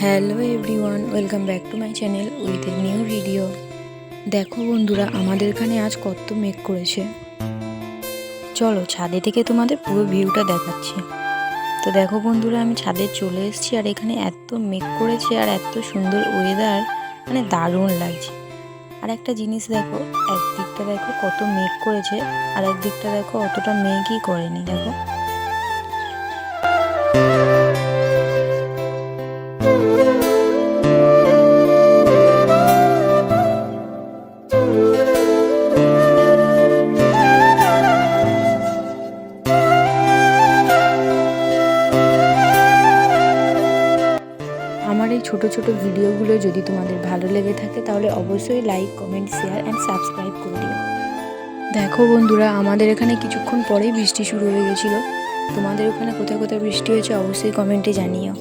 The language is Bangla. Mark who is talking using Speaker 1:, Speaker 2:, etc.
Speaker 1: Hello everyone, welcome back to my channel with a new video. দেখো বন্ধুরা, আমাদের এখানে আজ কত মেঘ করেছে। চলো ছাদে থেকে তোমাদের পুরো ভিউটা দেখাচ্ছি। তো দেখো বন্ধুরা, আমি ছাদে চলে এসেছি আর এখানে এত মেঘ করেছে আর এত সুন্দর ওয়েদার, মানে দারুণ লাগছে। আর একটা জিনিস দেখো, একদিকটা দেখো কত মেঘ করেছে আর একদিকটা দেখো অতটা মেঘই করেনি। দেখো আমার এই ছোট ছোট ভিডিওগুলো যদি তোমাদের ভালো লেগে থাকে তাহলে অবশ্যই like, comment, share and subscribe করে দিও। দেখো বন্ধুরা, আমাদের এখানে কিছুক্ষণ পরেই বৃষ্টি শুরু হয়ে গেছিলো। তোমাদের ওখানে কোথায় কোথায় বৃষ্টি হয়েছে অবশ্যই কমেন্টে জানিও।